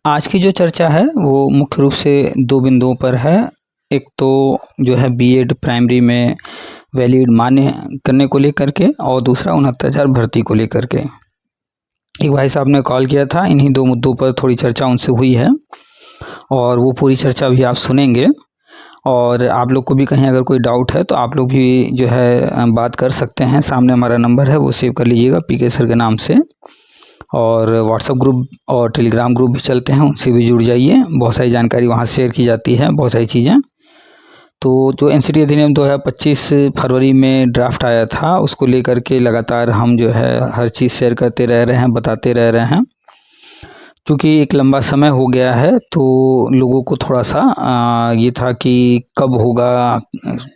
आज की जो चर्चा है वो मुख्य रूप से दो बिंदुओं पर है। एक तो जो है बीएड प्राइमरी में वैलिड मान्य करने को लेकर के, और दूसरा 69,000 भर्ती को लेकर के। एक भाई साहब ने कॉल किया था, इन्हीं दो मुद्दों पर थोड़ी चर्चा उनसे हुई है और वो पूरी चर्चा भी आप सुनेंगे। और आप लोग को भी कहीं अगर कोई डाउट है तो आप लोग भी जो है बात कर सकते हैं। सामने हमारा नंबर है, वो सेव कर लीजिएगा पीके सर के नाम से। और व्हाट्सएप ग्रुप और टेलीग्राम ग्रुप भी चलते हैं, उनसे भी जुड़ जाइए। बहुत सारी जानकारी वहाँ शेयर की जाती है, बहुत सारी चीज़ें। तो जो एनसीटी अधिनियम 2025 फरवरी में ड्राफ्ट आया था, उसको लेकर के लगातार हम जो है हर चीज़ शेयर करते रह रहे हैं, बताते रह रहे हैं। चूँकि एक लंबा समय हो गया है तो लोगों को थोड़ा सा ये था कि कब होगा,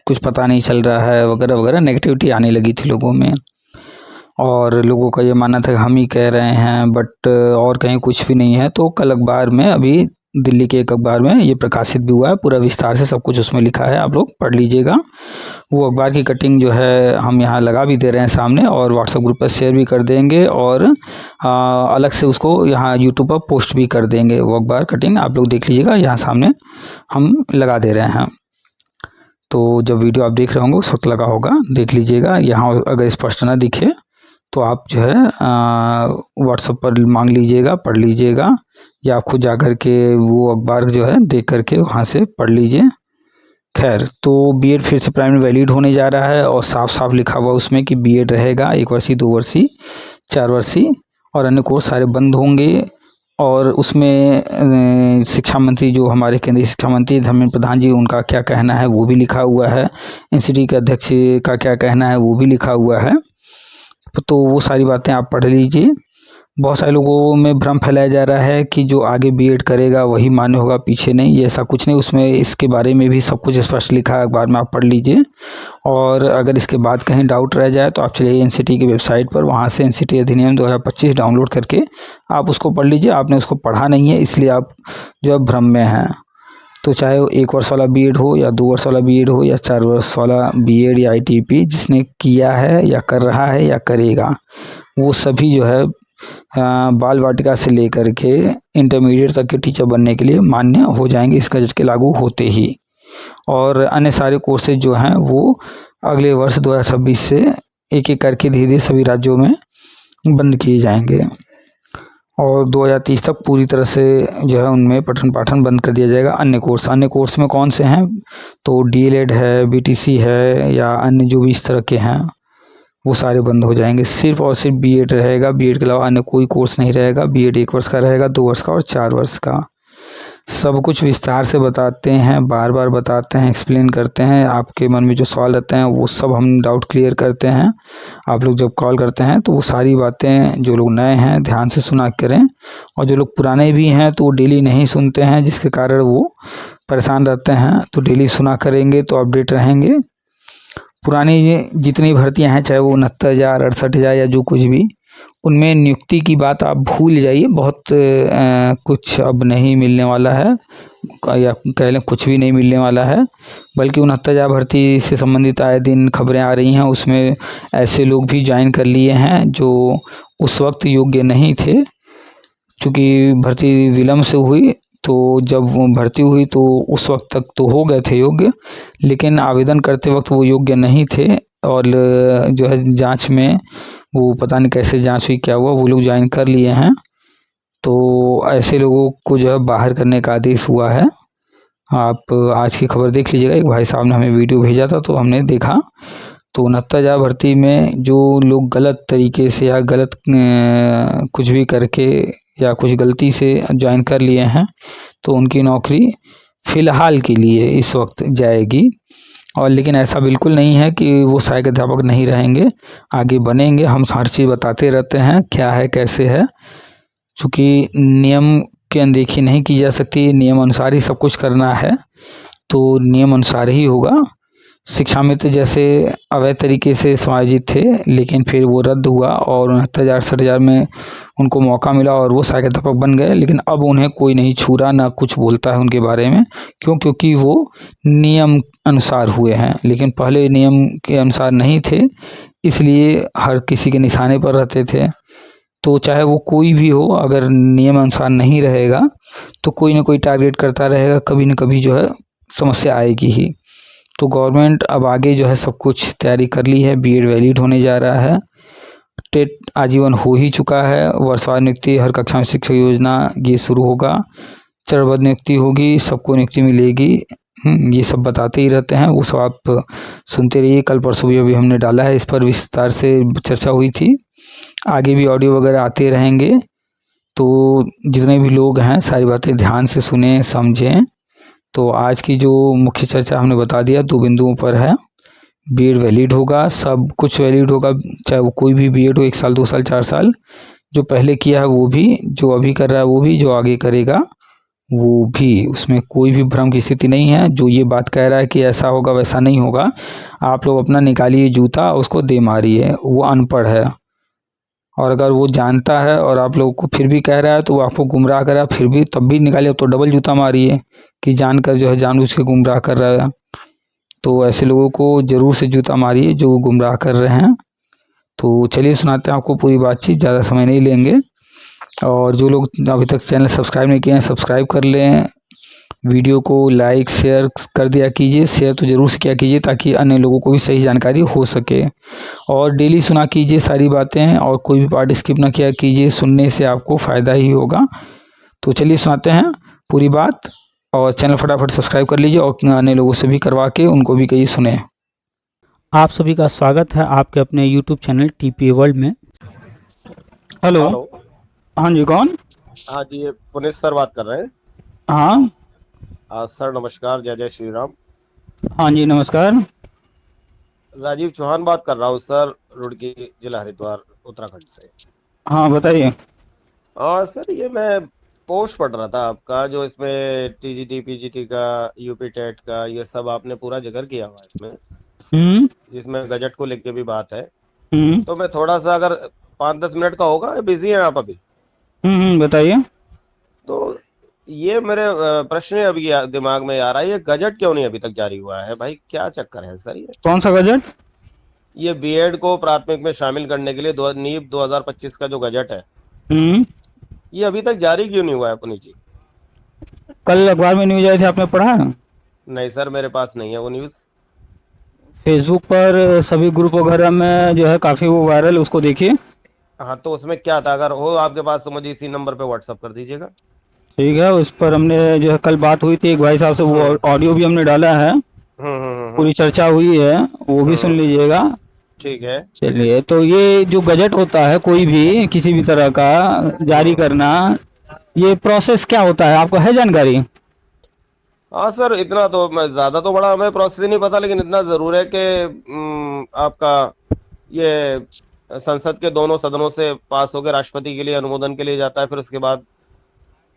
कुछ पता नहीं चल रहा है वगैरह वगैरह, नेगेटिविटी आने लगी थी लोगों में। और लोगों का ये मानना था कि हम ही कह रहे हैं, बट और कहीं कुछ भी नहीं है। तो कल अखबार में, अभी दिल्ली के एक अखबार में ये प्रकाशित भी हुआ है, पूरा विस्तार से सब कुछ उसमें लिखा है, आप लोग पढ़ लीजिएगा। वो अखबार की कटिंग जो है हम यहाँ लगा भी दे रहे हैं सामने, और व्हाट्सएप ग्रुप पर शेयर भी कर देंगे, और अलग से उसको यहाँ यूट्यूब पर पोस्ट भी कर देंगे। वो अखबार कटिंग आप लोग देख लीजिएगा, यहाँ सामने हम लगा दे रहे हैं। तो जब वीडियो आप देख रहे होंगे उस वक्त लगा होगा, देख लीजिएगा। यहाँ अगर स्पष्ट ना दिखे तो आप जो है व्हाट्सएप पर मांग लीजिएगा, पढ़ लीजिएगा, या आप खुद जा कर के वो अखबार जो है देख करके वहाँ से पढ़ लीजिए। खैर, तो बीएड फिर से प्राइमरी वैलिड होने जा रहा है, और साफ साफ लिखा हुआ उसमें कि बीएड रहेगा 1 वर्षीय, 2 वर्षीय, 4 वर्षीय, और अन्य कोर्स सारे बंद होंगे। और उसमें शिक्षा मंत्री, जो हमारे केंद्रीय शिक्षा मंत्री धर्मेंद्र प्रधान जी, उनका क्या कहना है वो भी लिखा हुआ है। एनसीटी के अध्यक्ष का क्या कहना है वो भी लिखा हुआ है। तो वो सारी बातें आप पढ़ लीजिए। बहुत सारे लोगों में भ्रम फैलाया जा रहा है कि जो आगे बीएड करेगा वही मान्य होगा, पीछे नहीं। ये ऐसा कुछ नहीं, उसमें इसके बारे में भी सब कुछ स्पष्ट लिखा है, अखबार में आप पढ़ लीजिए। और अगर इसके बाद कहीं डाउट रह जाए तो आप चलिए एनसीटी की वेबसाइट पर, वहाँ से एनसीटी अधिनियम 2025 डाउनलोड करके आप उसको पढ़ लीजिए। आपने उसको पढ़ा नहीं है, इसलिए आप जो भ्रम में हैं। तो चाहे वो 1 वर्ष वाला बीएड हो, या 2 वर्ष वाला बीएड हो, या 4 वर्ष वाला बीएड या आईटीपी, जिसने किया है या कर रहा है या करेगा, वो सभी जो है बाल वाटिका से लेकर के इंटरमीडिएट तक के टीचर बनने के लिए मान्य हो जाएंगे, इस गजट के लागू होते ही। और अन्य सारे कोर्सेज जो हैं वो अगले वर्ष 2026 से एक एक करके धीरे धीरे सभी राज्यों में बंद किए जाएंगे, और 2030 तक पूरी तरह से जो है उनमें पठन पाठन बंद कर दिया जाएगा। अन्य कोर्स में कौन से हैं, तो डीएलएड है, बीटीसी है, या अन्य जो भी इस तरह के हैं, वो सारे बंद हो जाएंगे। सिर्फ और सिर्फ बीएड रहेगा, बीएड के अलावा अन्य कोई कोर्स नहीं रहेगा। बीएड 1 वर्ष का रहेगा, 2 वर्ष का और 4 वर्ष का। सब कुछ विस्तार से बताते हैं, बार बार बताते हैं, एक्सप्लेन करते हैं। आपके मन में जो सवाल रहते हैं वो सब हम डाउट क्लियर करते हैं। आप लोग जब कॉल करते हैं तो वो सारी बातें, जो लोग नए हैं ध्यान से सुना करें, और जो लोग पुराने भी हैं तो वो डेली नहीं सुनते हैं, जिसके कारण वो परेशान रहते हैं। तो डेली सुना करेंगे तो अपडेट रहेंगे। पुरानी जितनी भर्तियां हैं, चाहे वो 69,000, 68,000 या जो कुछ भी, उनमें नियुक्ति की बात आप भूल जाइए। बहुत कुछ अब नहीं मिलने वाला है, या कह लें कुछ भी नहीं मिलने वाला है। बल्कि 69,000 भर्ती से संबंधित आए दिन खबरें आ रही हैं, उसमें ऐसे लोग भी ज्वाइन कर लिए हैं जो उस वक्त योग्य नहीं थे। चूँकि भर्ती विलम्ब से हुई, तो जब वो भर्ती हुई तो उस वक्त तक तो हो गए थे योग्य, लेकिन आवेदन करते वक्त वो योग्य नहीं थे। और जो है जांच में वो पता नहीं कैसे जांच हुई, क्या हुआ, वो लोग ज्वाइन कर लिए हैं। तो ऐसे लोगों को जो है बाहर करने का आदेश हुआ है। आप आज की खबर देख लीजिएगा, एक भाई साहब ने हमें वीडियो भेजा था तो हमने देखा। तो 69,000 भर्ती में जो लोग गलत तरीके से या गलत कुछ भी करके या कुछ गलती से ज्वाइन कर लिए हैं, तो उनकी नौकरी फ़िलहाल के लिए इस वक्त जाएगी। और लेकिन ऐसा बिल्कुल नहीं है कि वो सहायक अध्यापक नहीं रहेंगे, आगे बनेंगे। हम हर चीज़ बताते रहते हैं, क्या है कैसे है। चूँकि नियम की अनदेखी नहीं की जा सकती, नियम अनुसार ही सब कुछ करना है, तो नियम अनुसार ही होगा। शिक्षा मित्र जैसे अवैध तरीके से समायोजित थे, लेकिन फिर वो रद्द हुआ, और 69,000, 68,000 में उनको मौका मिला और वो सहायक अध्यापक बन गए। लेकिन अब उन्हें कोई नहीं छू रहा, ना कुछ बोलता है उनके बारे में। क्यों? क्योंकि वो नियम अनुसार हुए हैं, लेकिन पहले नियम के अनुसार नहीं थे, इसलिए हर किसी के निशाने पर रहते थे। तो चाहे वो कोई भी हो, अगर नियम अनुसार नहीं रहेगा तो कोई ना कोई टारगेट करता रहेगा, कभी न कभी जो है समस्या आएगी ही। तो गवर्नमेंट अब आगे जो है सब कुछ तैयारी कर ली है, बीएड वैलिड होने जा रहा है, टेट आजीवन हो ही चुका है, वर्षवार नियुक्ति, हर कक्षा में शिक्षक योजना ये शुरू होगा, चरणबद्ध नियुक्ति होगी, सबको नियुक्ति मिलेगी। ये सब बताते ही रहते हैं, वो सब आप सुनते रहिए। कल परसों भी अभी हमने डाला है, इस पर विस्तार से चर्चा हुई थी, आगे भी ऑडियो वगैरह आते रहेंगे। तो जितने भी लोग हैं सारी बातें ध्यान से सुने समझें। तो आज की जो मुख्य चर्चा हमने बता दिया 2 बिंदुओं पर है। बीएड वैलिड होगा, सब कुछ वैलिड होगा, चाहे वो कोई भी बीएड हो, 1 साल 2 साल 4 साल, जो पहले किया है वो भी, जो अभी कर रहा है वो भी, जो आगे करेगा वो भी, उसमें कोई भी भ्रम की स्थिति नहीं है। जो ये बात कह रहा है कि ऐसा होगा वैसा नहीं होगा, आप लोग अपना निकालिए जूता, उसको दे मारिए, वो अनपढ़ है। और अगर वो जानता है और आप लोगों को फिर भी कह रहा है तो वो आपको गुमराह कर रहा है, फिर भी तब भी निकालिए, तो डबल जूता मारिए कि जानकर जो है जानबूझ के गुमराह कर रहा है। तो ऐसे लोगों को ज़रूर से जूता मारिए जो गुमराह कर रहे हैं। तो चलिए सुनाते हैं आपको पूरी बातचीत, ज़्यादा समय नहीं लेंगे। और जो लोग अभी तक चैनल सब्सक्राइब नहीं किए हैं सब्सक्राइब कर लें, वीडियो को लाइक शेयर कर दिया कीजिए, शेयर तो ज़रूर से किया कीजिए ताकि अन्य लोगों को भी सही जानकारी हो सके। और डेली सुना कीजिए सारी बातें, और कोई भी पार्ट स्किप ना किया कीजिए, सुनने से आपको फ़ायदा ही होगा। तो चलिए सुनाते हैं पूरी बात, और चैनल फटाफट सब्सक्राइब कर लीजिए और अन्य लोगों से भी करवा के उनको भी कहिए सुने। आप सभी का स्वागत है आपके अपने यूट्यूब चैनल टीपीए वर्ल्ड में। हेलो। हेलो। हाँ जी, कौन? हाँ जी, ये पुनीत सर बात कर रहे हैं। हाँ सर नमस्कार, जय जय श्री राम। हाँ जी, नमस्कार। राजीव चौहान बात कर रहा हूँ सर, रुड़की जिला हरिद्वार उत्तराखंड से। हाँ बताइए। और सर ये मैं पोस्ट पढ़ रहा था आपका, जो इसमें टीजीटी पीजीटी का यूपी टेट का ये सब आपने पूरा जिक्र किया हुआ है इसमें, हम्म जिसमें गजट को लेके भी बात है। हम्म तो मैं थोड़ा सा, अगर 5-10 मिनट का होगा, बिजी हैं आप अभी? बताइए। तो ये मेरे प्रश्न अभी दिमाग में आ रहा है, ये गजट क्यों नहीं अभी तक जारी हुआ है भाई? क्या चक्कर है सर? कौन सा गजट? ये बीएड को प्राथमिक में शामिल करने के लिए नीप 2025 का जो गजट है, हम्म ये अभी तक जारी क्यों नहीं हुआ है पुनीत जी? कल अखबार में न्यूज आई थी, आपने पढ़ा? नहीं सर, मेरे पास नहीं है वो न्यूज़। फेसबुक पर सभी ग्रुप वगैरह में जो है काफ़ी वो वायरल, उसको देखिए। हाँ, तो उसमें क्या था? अगर हो आपके पास तो मुझे इसी नंबर पे व्हाट्सअप कर दीजिएगा। ठीक है, उस पर हमने जो है कल बात हुई थी एक भाई साहब से, वो हम्म ऑडियो भी हमने डाला है, हम्म हम्म हम्म पूरी चर्चा हुई है, वो भी सुन हम्म, लीजिएगा। ठीक है। चलिए, तो ये जो बजट होता है कोई भी किसी भी तरह का जारी हम्म करना, ये प्रोसेस क्या होता है आपको है जानकारी? हाँ सर, इतना तो मैं, ज़्यादा तो बड़ा हमें प्रोसेस नहीं पता, लेकिन इतना ज़रूर है कि आपका ये संसद के दोनों सदनों से पास होकर राष्ट्रपति के लिए अनुमोदन के लिए जाता है, फिर उसके बाद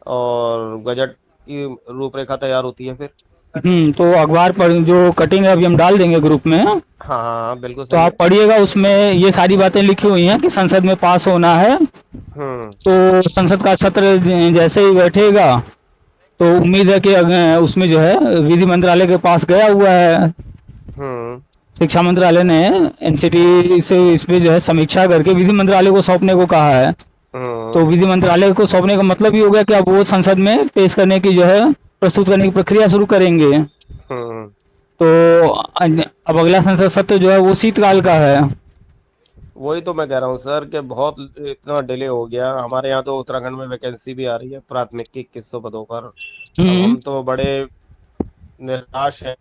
और गजट की रूपरेखा तैयार होती है फिर। तो अखबार पर जो कटिंग है अभी हम डाल देंगे ग्रुप में, हाँ हाँ हाँ, बिल्कुल तो सही आप है। पढ़िएगा, उसमें ये सारी बातें लिखी हुई हैं कि संसद में पास होना है। हम्म तो संसद का सत्र जैसे ही बैठेगा तो उम्मीद है कि उसमें जो है विधि मंत्रालय के पास गया हुआ है, हम्म शिक्षा मंत्रालय ने एनसीटी से इस पे जो है समीक्षा करके विधि मंत्रालय को सौंपने को कहा है। तो हम्म विधि मंत्रालय को सौंपने का मतलब ये हो गया कि अब वो संसद में पेश करने की जो है प्रस्तुत करने की प्रक्रिया शुरू करेंगे। हम्म तो अब अगला संसद सत्र जो है वो शीतकाल का है। वही तो मैं कह रहा हूँ सर कि बहुत इतना डिले हो गया। हमारे यहाँ तो उत्तराखंड में वैकेंसी भी आ रही है प्राथमिक की 2100 पदों पर। अब हम्म हम तो बड़े निराश हैं।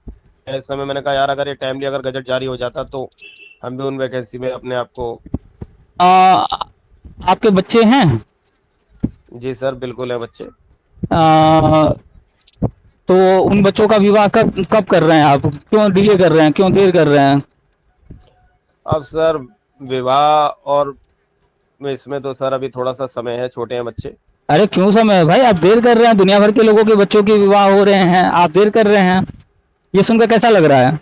इस समय मैंने कहा यार, अगर ये टाइमली अगर गजट जारी हो जाता तो हम भी उन वैकेंसी में अपने आप को। आ, आपके बच्चे हैं? जी सर, बिल्कुल है बच्चे। आ, तो उन बच्चों का विवाह कब कब कर रहे हैं आप? क्यों डिले कर रहे हैं, क्यों देर कर रहे हैं? अब सर, विवाह और इसमें तो सर अभी थोड़ा सा समय है, छोटे हैं बच्चे। अरे क्यों समय है भाई, आप देर कर रहे हैं, दुनिया भर के लोगों के बच्चों के विवाह हो रहे हैं, आप देर कर रहे हैं, ये सुनकर कैसा लग रहा है?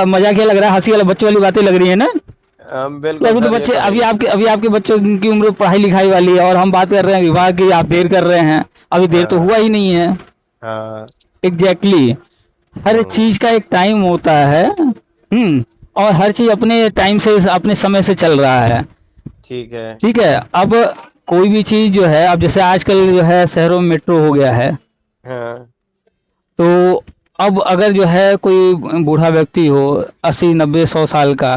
मजाकिया लग रहा है, हंसी वाला बच्चों वाली बातें लग रही है ना? कि बिल्कुल अभी तो सर, ये बच्चे, तो है ही। अभी आपके बच्चों की उम्र पढ़ाई लिखाई वाली है और हम बात कर रहे हैं विवाह की, आप देर कर रहे हैं, अभी देर तो हाँ हुआ ही नहीं है। हाँ। Exactly exactly. हर हम्म चीज का एक टाइम होता है। और हर चीज अपने टाइम से अपने समय से चल रहा है। ठीक है। ठीक है। अब कोई भी चीज जो है, अब जैसे आजकल जो है शहरों में मेट्रो हो गया है, हाँ। तो अब अगर जो है कोई बूढ़ा व्यक्ति हो 80 90 100 साल का,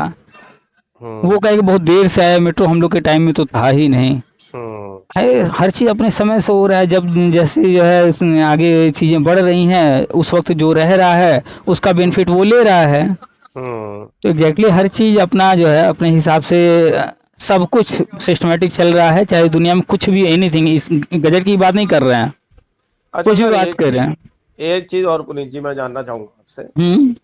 वो हम्म। कहे कि बहुत देर से आया, मेट्रो हम लोग के टाइम में तो था ही नहीं। हम्म। है, हर चीज अपने समय से हो रहा है। जब जैसे जो है आगे चीजें बढ़ रही हैं, उस वक्त जो रह रहा है उसका हम्म। बेनिफिट वो ले रहा है। हम्म। तो एग्जैक्टली हर चीज अपना जो है अपने हिसाब से सब कुछ सिस्टमेटिक चल रहा है, चाहे दुनिया में कुछ भी एनीथिंग, इस गजट की बात नहीं कर रहे हैं, अच्छा कुछ भी सर, बात कर रहे हैं। एक चीज और पुनीत जी मैं जानना चाहूंगा आपसे। हम्म।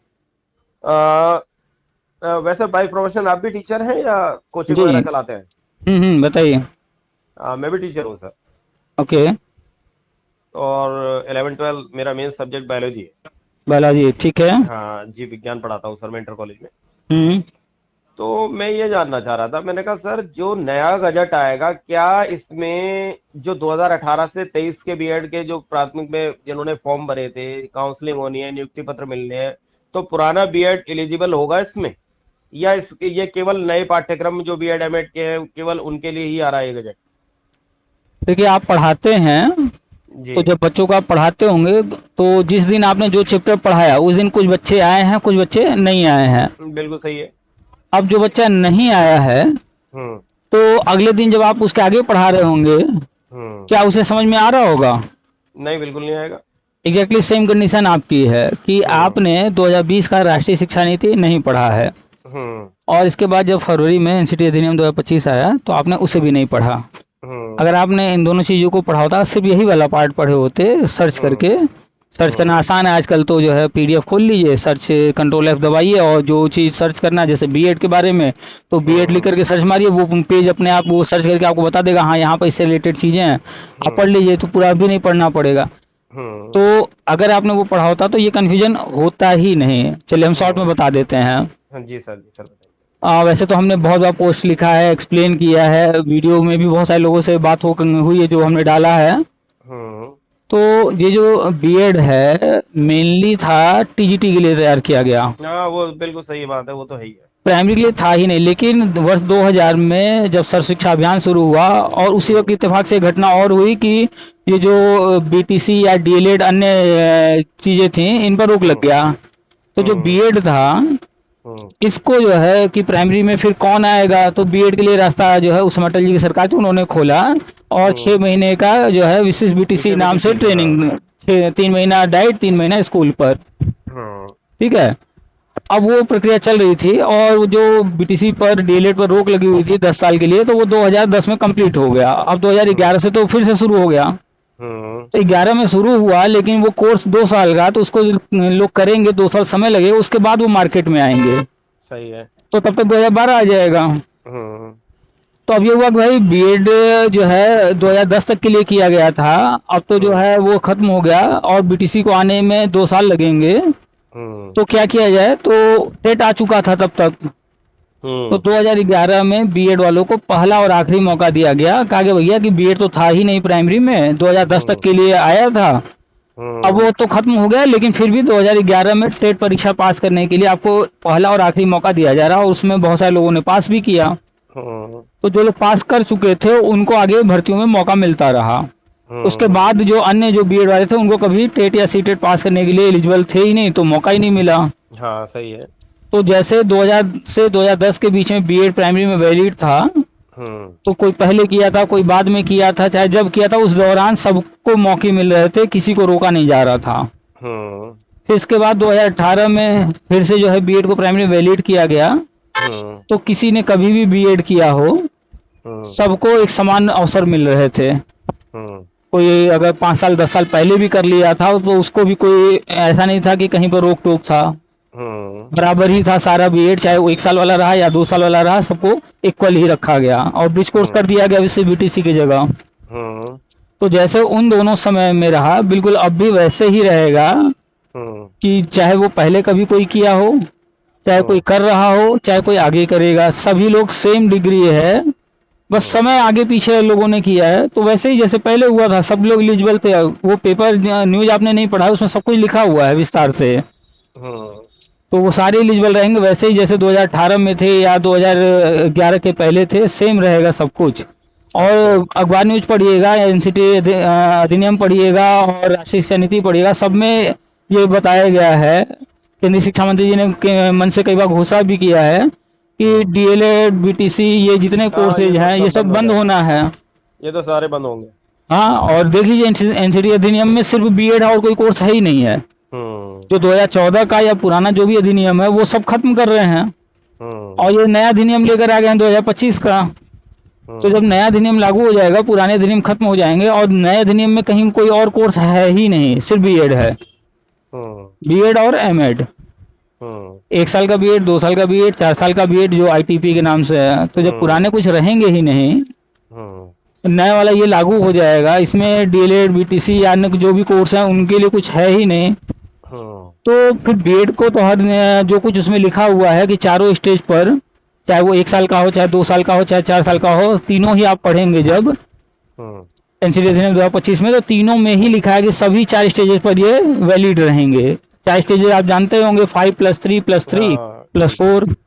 अ, वैसे बाय प्रोफेशन आप भी टीचर हैं या कोचिंग जी। वगैरह चलाते हैं? बताइए। मैं भी टीचर हूँ सर। ओके। और 11 12 मेरा मेन सब्जेक्ट बायोलॉजी है। बालाजी, ठीक है। हाँ, जीव विज्ञान पढ़ाता हूँ सर मैं इंटर कॉलेज में। हम्म। तो मैं ये जानना चाह रहा था, मैंने कहा सर जो नया बजट आएगा क्या इसमें जो 2018 से 23 के बीएड के जो प्राथमिक में जिन्होंने फॉर्म भरे थे, काउंसलिंग होनी है, नियुक्ति पत्र मिलने हैं, तो पुराना बीएड एलिजिबल होगा इसमें, या ये केवल नए पाठ्यक्रम जो बीएड एमएड के हैं केवल उनके लिए ही आ रहा है ये बजट? देखिए, आप पढ़ाते हैं जी। तो जब बच्चों को आप पढ़ाते होंगे, तो जिस दिन आपने जो चैप्टर पढ़ाया उस दिन कुछ बच्चे आए हैं, कुछ बच्चे नहीं आए हैं। बिल्कुल सही है। अब जो बच्चा नहीं आया है, हम्म। तो अगले दिन जब आप उसके आगे पढ़ा रहे होंगे, हम्म। क्या उसे समझ में आ रहा होगा? नहीं, बिल्कुल नहीं आएगा। एग्जैक्टली सेम कंडीशन आपकी है कि हम्म। आपने 2020 का राष्ट्रीय शिक्षा नीति नहीं पढ़ा है, हम्म। और इसके बाद जब फरवरी में एनसीटी अधिनियम 2025 आया तो आपने उसे भी नहीं पढ़ा। हम्म। अगर आपने इन दोनों चीज़ों को पढ़ा होता, सिर्फ यही वाला पार्ट पढ़े होते सर्च हम्म। करके, सर्च करना हम्म। आसान है आजकल, तो जो है पीडीएफ खोल लीजिए, सर्च कंट्रोल एफ दबाइए, और जो चीज़ सर्च करना है जैसे बीएड के बारे में, तो बीएड लिख हम्म। करके सर्च मारिए, वो पेज अपने आप वो सर्च करके आपको बता देगा, हाँ यहाँ पर इससे रिलेटेड चीज़ें हैं, आप पढ़ हम्म। लीजिए, तो पूरा भी नहीं पढ़ना पड़ेगा। हम्म। तो अगर आपने वो पढ़ा होता तो ये कन्फ्यूजन होता ही नहीं। चलिए हम शॉर्ट में हम्म। बता देते हैं। हाँ जी सर, जी सर बताइए। वैसे तो हमने बहुत बार पोस्ट लिखा है, एक्सप्लेन किया है, वीडियो में भी बहुत सारे लोगों से बात हो हुई है जो हमने डाला है। हम्म। तो ये जो बीएड है मेनली था टीजीटी के लिए तैयार किया गया, हाँ, वो बिल्कुल सही बात है, वो तो है ही है। प्राइमरी के लिए था ही नहीं। लेकिन वर्ष 2000 में जब सर्व शिक्षा अभियान शुरू हुआ, और उसी वक्त हम्म। इत्तेफाक से एक घटना और हुई कि ये जो बीटीसी या डीएलएड अन्य चीज़ें थी, इन पर रोक लग हम्म। गया। तो जो हम्म। बीएड था, हम्म। इसको जो है कि प्राइमरी में फिर कौन आएगा, तो बीएड के लिए रास्ता जो है उस अटल जी की सरकार थी उन्होंने खोला, और 6 महीने का जो है विशेष बीटीसी विषय नाम से बीटीसी, हाँ। ट्रेनिंग, 3 महीना डाइट 3 महीना स्कूल पर। हाँ। ठीक है। अब वो प्रक्रिया चल रही थी, और वो जो बीटीसी पर डीएलएड पर रोक लगी हुई थी 10 साल के लिए, तो वो 2010 में कंप्लीट हो गया। अब 2011 हम्म। से तो फिर से शुरू हो गया। हम्म। तो 11 में शुरू हुआ, लेकिन वो कोर्स 2 साल का, तो उसको लोग करेंगे, 2 साल समय लगेगा, उसके बाद वो मार्केट में आएंगे, सही है। तो तब तक 2012 आ जाएगा। हम्म। तो अब ये हुआ कि भाई बीएड जो है 2010 तक के लिए किया गया था, अब तो जो हम्म। है वो खत्म हो गया, और बीटीसी को आने में 2 साल लगेंगे। हम्म। तो क्या किया जाए, तो टेट आ चुका था तब तक। तो हम्म। 2011 में बीएड वालों को पहला और आखिरी मौका दिया गया, कहा कि भैया कि बीएड तो था ही नहीं प्राइमरी में, 2010 तक हम्म। के लिए आया था, अब हम्म। वो तो खत्म हो गया, लेकिन फिर भी 2011 में टेट परीक्षा पास करने के लिए आपको पहला और आखिरी मौका दिया जा रहा है, और उसमें बहुत सारे लोगों ने पास भी किया। हम्म। तो जो लोग पास कर चुके थे उनको आगे भर्तियों में मौका मिलता रहा। उसके हम्म। बाद जो अन्य जो बीएड वाले थे उनको कभी टेट या सीटेट पास करने के लिए एलिजिबल थे ही नहीं, तो मौका ही नहीं मिला। हाँ, सही है। तो जैसे 2000 से 2010 के बीच में बीएड प्राइमरी में वैलिड था, हम्म। तो कोई पहले किया था, कोई बाद में किया था, चाहे जब किया था उस दौरान सबको मौके मिल रहे थे, किसी को रोका नहीं जा रहा था। हम्म। फिर इसके बाद 2018 में फिर से जो है बीएड को प्राइमरी वैलिड किया गया। हम्म। तो किसी ने कभी भी बीएड किया हो, हम्म। सबको एक समान अवसर मिल रहे थे। हम्म। कोई अगर 5 साल 10 साल पहले भी कर लिया था तो उसको भी कोई ऐसा नहीं था कि कहीं पर रोक टोक था, हम्म। बराबर ही था सारा बीएड, चाहे वो 1 साल वाला रहा या 2 साल वाला रहा, सबको इक्वल ही रखा गया, और ब्रिज कोर्स कर हम्म। दिया गया इससे बीटीसी की जगह। हम्म। तो जैसे उन दोनों समय में रहा, बिल्कुल अब भी वैसे ही रहेगा, हम्म। कि चाहे वो पहले कभी कोई किया हो, चाहे कोई हम्म। कर रहा हो, चाहे कोई आगे करेगा, सभी लोग सेम डिग्री है, बस हम्म। समय आगे पीछे लोगों ने किया है। तो वैसे ही जैसे पहले हुआ था, सब लोग एलिजिबल थे। वो पेपर न्यूज आपने नहीं पढ़ा, उसमें सब कुछ लिखा हुआ है विस्तार से। हम्म। तो वो सारे एलिजिबल रहेंगे, वैसे ही जैसे 2018 में थे या 2011 के पहले थे, सेम रहेगा सब कुछ। अच्छा। और अखबार न्यूज पढ़िएगा, एनसीटी अधिनियम पढ़िएगा और राष्ट्रीय शिक्षा नीति पढ़िएगा, सब में ये बताया गया है। केंद्रीय शिक्षा मंत्री जी ने मन से कई बार घोषणा भी किया है कि हम्म। डीएलएड, बीटीसी, ये जितने हाँ, ये कोर्सेज तो हैं ये सब सब बंद हो बंद जाएंगे। होना है। ये तो सारे बंद होंगे। हाँ, और देख लीजिए एनसीटी अधिनियम में सिर्फ बीएड है और कोई कोर्स है ही नहीं है। हम्म। जो 2014 का या पुराना जो भी अधिनियम है वो सब खत्म कर रहे हैं, हम्म। और ये नया अधिनियम लेकर आ गए हैं 2025 का। तो जब हम्म। नया अधिनियम लागू हो जाएगा, पुराने अधिनियम खत्म हो जाएंगे, और नए अधिनियम में कहीं कोई और कोर्स है ही नहीं, सिर्फ बीएड है। हम्म। बीएड और एमएड, हम्म। 1 साल का बीएड, 2 साल का बीएड, 4 साल का बीएड जो आईटीपी के नाम से है। तो जब हम्म। पुराने कुछ रहेंगे ही नहीं, हम्म। नया वाला ये लागू हो जाएगा, इसमें डीएलएड, बीटीसी या अन्य जो भी कोर्स हैं उनके लिए कुछ है ही नहीं। हम्म। तो फिर बीएड को तो हर जो कुछ उसमें लिखा हुआ है कि चारों स्टेज पर, चाहे वो 1 साल का हो, चाहे 2 साल का हो, चाहे 4 साल का हो, तीनों ही आप पढ़ेंगे जब हम्म। एनसीटी अधिनियम 2025 में, तो तीनों में ही लिखा है कि सभी 4 स्टेजेस पर ये वैलिड रहेंगे। 4 स्टेजेस आप जानते होंगे, 5+3+3 हाँ, प्लस ठीक है। 4। सही बात है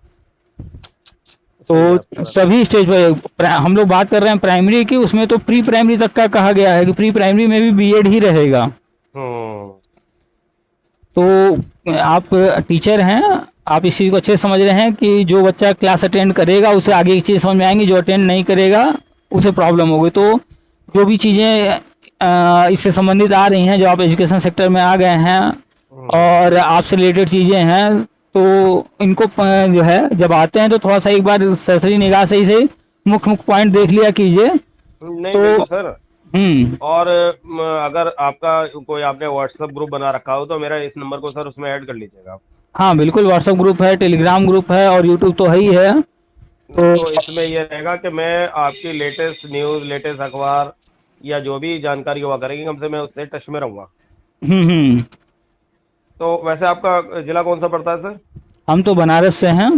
तो सर। सभी स्टेज पर हम लोग बात कर रहे हैं प्राइमरी की, उसमें तो प्री प्राइमरी तक का कहा गया है कि प्री प्राइमरी में भी बीएड ही रहेगा। हम्म। तो आप टीचर हैं, आप इस चीज़ को अच्छे से समझ रहे हैं कि जो बच्चा क्लास अटेंड करेगा उसे आगे की चीज़ समझ में आएंगी, जो अटेंड नहीं करेगा उसे प्रॉब्लम होगी। तो जो भी चीज़ें इससे संबंधित आ रही हैं, जो आप एजुकेशन सेक्टर में आ गए हैं हम्म। और आपसे रिलेटेड चीज़ें हैं, तो इनको जो है जब आते हैं तो थोड़ा सा एक बार सरसरी निगाह से इसे मुख्य मुख्य पॉइंट देख लिया कीजिए। नहीं, तो बिल्कुल सर। हम्म और अगर आपका कोई आपने व्हाट्सएप ग्रुप बना रखा हो तो मेरा इस नंबर को सर उसमें ऐड कर लीजिएगा आप। हाँ बिल्कुल, व्हाट्सएप ग्रुप है, टेलीग्राम ग्रुप है और यूट्यूब तो है ही है। तो तो इसमें ये रहेगा कि मैं आपकी लेटेस्ट न्यूज़, लेटेस्ट अखबार या जो भी जानकारी हुआ करेगी, कम से मैं उससे टच में रहूँगा। हम्म। तो वैसे आपका जिला कौन सा पड़ता है सर? हम तो बनारस से हैं।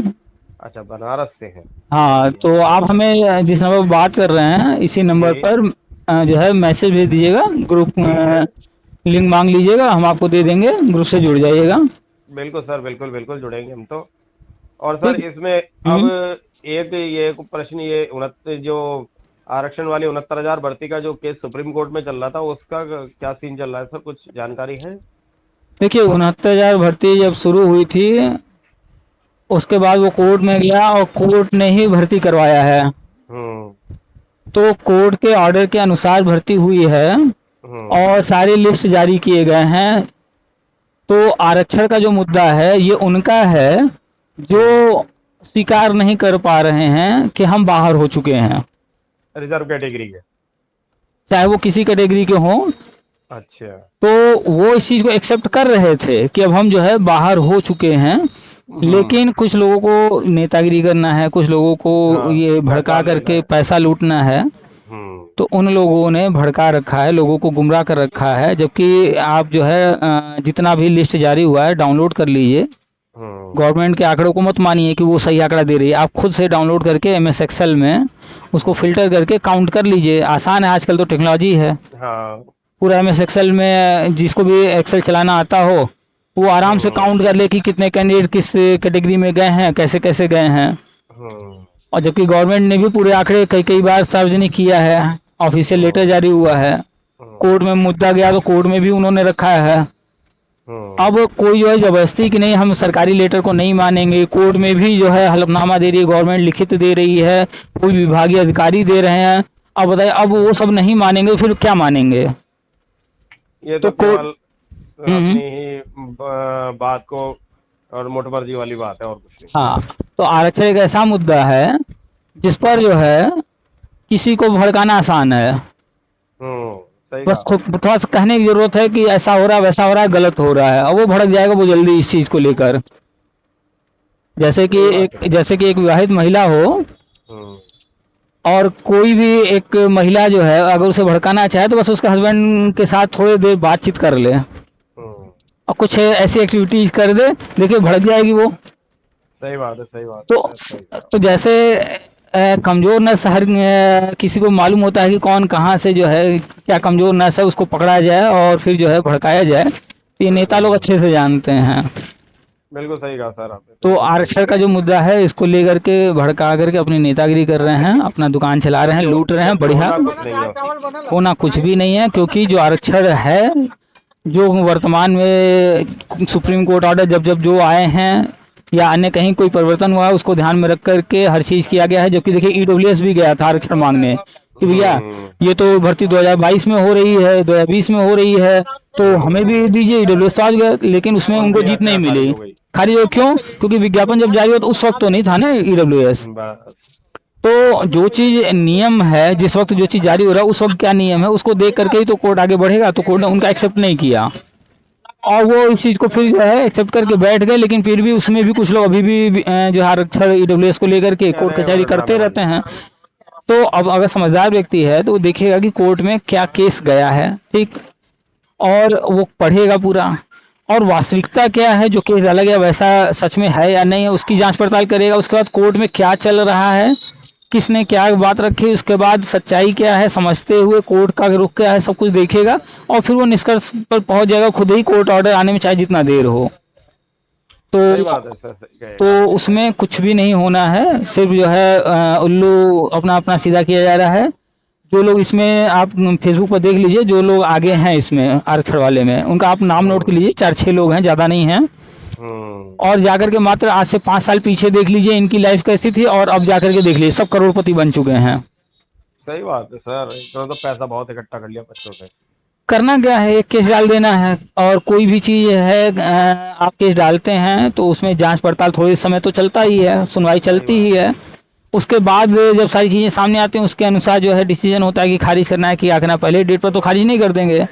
अच्छा, बनारस से हैं। हाँ, बढ़िया। तो आप हमें जिस नंबर पर बात कर रहे हैं इसी नंबर जी। पर जो है मैसेज भेज दीजिएगा, ग्रुप ठीक है। लिंक मांग लीजिएगा, हम आपको दे देंगे, ग्रुप से जुड़ जाइएगा। बिल्कुल सर, बिल्कुल बिल्कुल जुड़ेंगे हम तो। और सर ठीक। इसमें अब हम्म एक प्रश्न, ये 69 जो आरक्षण वाली 69,000 भर्ती का जो केस सुप्रीम कोर्ट में चल रहा था, उसका क्या सीन चल रहा है सर, कुछ जानकारी है? देखिए, 69,000 भर्ती जब शुरू हुई थी, उसके बाद वो कोर्ट में गया और कोर्ट ने ही भर्ती करवाया है। हम्म। तो कोर्ट के ऑर्डर के अनुसार भर्ती हुई है हम्म। और सारे लिस्ट जारी किए गए हैं। तो आरक्षण का जो मुद्दा है ये उनका है जो हम्म। स्वीकार नहीं कर पा रहे हैं कि हम बाहर हो चुके हैं, रिजर्व कैटेगरी के। चाहे वो किसी कैटेगरी के हों। अच्छा। तो वो इस चीज़ को एक्सेप्ट कर रहे थे कि अब हम जो है बाहर हो चुके हैं, हम्म। लेकिन कुछ लोगों को नेतागिरी करना है, कुछ लोगों को हाँ, ये भड़का पहचान लेना करके है। पैसा लूटना है। हम्म। तो उन लोगों ने भड़का रखा है, लोगों को गुमराह कर रखा है। जबकि आप जो है जितना भी लिस्ट जारी हुआ है डाउनलोड कर लीजिए। हम्म। गवर्नमेंट के आंकड़ों को मत मानिए कि वो सही आंकड़ा दे रही है, आप खुद से डाउनलोड करके एमएस एक्सेल में उसको हम्म। फिल्टर करके काउंट कर लीजिए। आसान है, आजकल तो टेक्नोलॉजी है। हाँ। पूरा एमएस एक्सेल में जिसको भी एक्सेल चलाना आता हो वो आराम से हम्म। काउंट कर ले कि कितने कैंडिडेट किस कैटेगरी में गए हैं, कैसे कैसे गए हैं। हम्म। और जबकि गवर्नमेंट ने भी पूरे आंकड़े कई कई बार सार्वजनिक किया है, ऑफिशियल लेटर हम्म। जारी हुआ है। हम्म। कोर्ट में मुद्दा गया तो कोर्ट में भी उन्होंने रखा है। हम्म। अब कोई जो है जबरदस्ती कि नहीं हम सरकारी लेटर को नहीं मानेंगे, कोर्ट में भी जो है हलफनामा दे रही है गवर्नमेंट, लिखित दे रही है, कोई विभागीय अधिकारी दे रहे हैं। अब बताइए, अब वो सब नहीं मानेंगे फिर क्या मानेंगे? ये तो तो कोर्ट। केवल अपनी ही बात को और मोटमर्जी वाली बात है, और कुछ नहीं। हाँ, तो आरक्षण एक ऐसा मुद्दा है जिस पर जो है किसी को भड़काना आसान है। सही बस कहा। थोड़ा सा कहने की जरूरत है कि ऐसा हो रहा है, वैसा हो रहा है, गलत हो रहा है, और वो भड़क जाएगा वो जल्दी इस चीज को लेकर। सही बात है। जैसे कि एक विवाहित महिला हो हम्म। और कोई भी एक महिला जो है अगर उसे भड़काना चाहे तो बस उसके हस्बैंड के साथ थोड़ी देर बातचीत कर ले हम्म। और कुछ ऐसी एक्टिविटीज कर दे, देखिए भड़क जाएगी वो। सही बात है, सही बात है तो सर, सही कहा। तो जैसे कमजोर नस हर किसी को मालूम होता है कि कौन कहाँ से जो है क्या कमजोर नस है, उसको पकड़ा जाए और फिर जो है भड़काया जाए। ये नेता लोग हम्म। अच्छे से जानते हैं। बिल्कुल सही कहा सर आपने, तो बिल्कुल सही। आरक्षण का जो मुद्दा है इसको लेकर के भड़का करके अपनी नेतागिरी कर रहे हैं, अपना दुकान चला रहे हैं, जबकि लूट रहे हैं, जबकि बढ़िया। होना कुछ नहीं है। होना कुछ भी नहीं है, क्योंकि जो आरक्षण है, जो वर्तमान में सुप्रीम कोर्ट ऑर्डर जब जब जो आए हैं या अन्य कहीं कोई परिवर्तन हुआ है उसको ध्यान में रख करके हर चीज़ किया गया है। जबकि देखिए ईडब्ल्यूएस भी गया था आरक्षण मांगने कि भैया हम्म। ये तो भर्ती 2022 में हो रही है, 2020 में हो रही है, तो हमें भी दीजिए। ईडब्ल्यूएस तो आ गया, लेकिन उसमें उनको उनकी जीत नहीं याचिका खारिज मिली। हो गई। खारिज हो क्यों? क्योंकि विज्ञापन जब जारी हो तो उस वक्त तो नहीं था ना ईडब्ल्यूएस। बस। तो जो चीज नियम है, जिस वक्त जो चीज जारी हो रहा है उस वक्त क्या नियम है उसको देख करके ही तो कोर्ट आगे बढ़ेगा। तो कोर्ट ने उनका एक्सेप्ट नहीं किया और वो इस चीज को फिर जो है एक्सेप्ट करके बैठ गए। लेकिन फिर भी उसमें भी कुछ लोग अभी भी जो है आरक्षण ईडब्ल्यूएस को लेकर के कह कोर्ट रहे हैं कचहरी हमें करते रहते ड्रामेबाजी। हैं। तो अब अगर समझदार व्यक्ति है तो वो देखेगा कि कोर्ट में क्या केस गया है, ठीक, और वो पढ़ेगा पूरा, और वास्तविकता क्या है, जो केस डाला गया वैसा सच में है या नहीं है उसकी जांच पड़ताल करेगा। उसके बाद कोर्ट में क्या चल रहा है, किसने क्या बात रखी, उसके बाद सच्चाई क्या है समझते हुए कोर्ट का रुख क्या है, सब कुछ देखेगा और फिर वो निष्कर्ष पर पहुंच जाएगा खुद ही, कोर्ट ऑर्डर आने में चाहे जितना देर हो। सही तो बात है सर, सही कहे तो आप। उसमें कुछ भी नहीं होना है, सिर्फ जो है उल्लू अपना अपना सीधा किया जा रहा है। जो लोग इसमें आप फेसबुक पर देख लीजिए, जो लोग आगे हैं इसमें आरक्षण वाले में, उनका आप नाम नोट कर हम्म। लीजिए, 4-6 लोग हैं, ज़्यादा नहीं हैं। हम्म। और जाकर के मात्र आज से 5 साल पीछे देख लीजिए इनकी लाइफ कैसी थी, और अब जाकर के देख लीजिए सब करोड़पति बन चुके हैं। सही बात है सर, इतना तो पैसा बहुत इकट्ठा कर लिया बच्चों से। करना क्या है, एक केस डाल देना है। और कोई भी चीज़ है आप केस डालते हैं तो उसमें जांच पड़ताल थोड़ी समय तो चलता ही है, सुनवाई सही चलती बात ही है। है। उसके बाद जब सारी चीज़ें सामने आती हैं उसके अनुसार जो है डिसीजन होता है कि खारिज करना है कि क्या करना है। पहले डेट पर तो खारिज नहीं कर देंगे,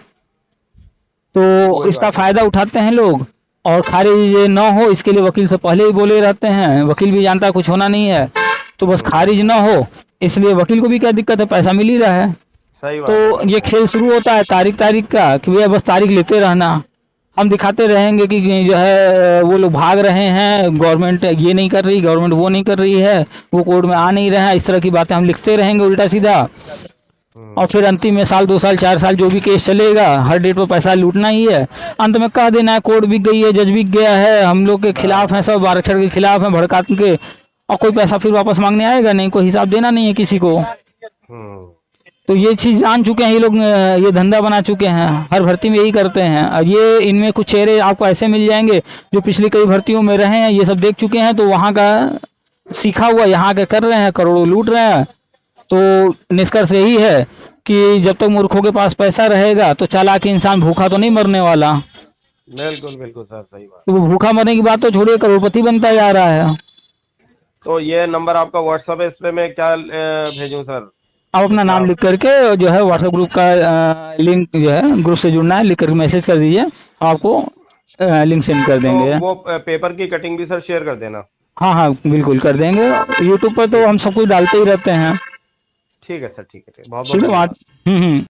तो वही इसका बात है। फ़ायदा उठाते हैं लोग। और खारिज ना हो इसके लिए वकील से पहले ही बोले रहते हैं, वकील भी जानता है कुछ होना नहीं है, तो बस खारिज ना हो, इसलिए वकील को भी क्या दिक्कत है, पैसा मिल ही रहा है। सही बात है तो सर, ये सही। खेल शुरू होता है तारीख तारीख का कि भैया बस तारीख लेते रहना। हम दिखाते रहेंगे कि जो है वो लोग भाग रहे हैं, गवर्नमेंट ये नहीं कर रही, गवर्नमेंट वो नहीं कर रही है, वो कोर्ट में आ नहीं रहे हैं, इस तरह की बातें हम लिखते रहेंगे उल्टा सीधा। और फिर अंतिम में साल 2 साल 4 साल जो भी केस चलेगा, हर डेट पर पैसा लूटना ही है। अंत में कह देना है कोर्ट बिक गई है, जज बिक गया है, हम लोग के खिलाफ है, बस। सब आरक्षण के खिलाफ है, भड़का के। और कोई पैसा फिर वापस मांगने आएगा नहीं, कोई हिसाब देना नहीं है किसी को। हम्म। तो ये चीज़ जान चुके हैं ये लोग, ये धंधा बना चुके हैं, हर भर्ती में यही करते हैं। और ये इनमें कुछ चेहरे आपको ऐसे मिल जाएंगे जो पिछली कई भर्तियों में रहे हैं, ये सब देख चुके हैं, तो वहाँ का सीखा हुआ यहाँ के कर रहे हैं, करोड़ों लूट रहे हैं। तो निष्कर्ष यही है कि जब तक मूर्खों के पास पैसा रहेगा तो चालाक इंसान भूखा तो नहीं मरने वाला। बिल्कुल बिल्कुल सर, सही बात। तो वो भूखा मरने की बात तो छोड़िए, करोड़पति बनता जा रहा है। तो ये नंबर आपका व्हाट्सएप है, इस पे मैं क्या भेजूं सर? आप अपना इसमें नाम आप। लिख करके जो है व्हाट्सएप ग्रुप का लिंक जो है ग्रुप से जुड़ना है, लिख करके मैसेज कर दीजिए, आपको लिंक सेंड कर तो देंगे। वो पेपर की कटिंग भी सर शेयर कर देना। हाँ हाँ बिल्कुल कर देंगे। यूट्यूब पर तो ठीक। हम सब कुछ डालते ही रहते हैं। ठीक है सर, ठीक है, ठीक, बहुत बहुत ठीक है वहाँ। धन्यवाद। हम्म।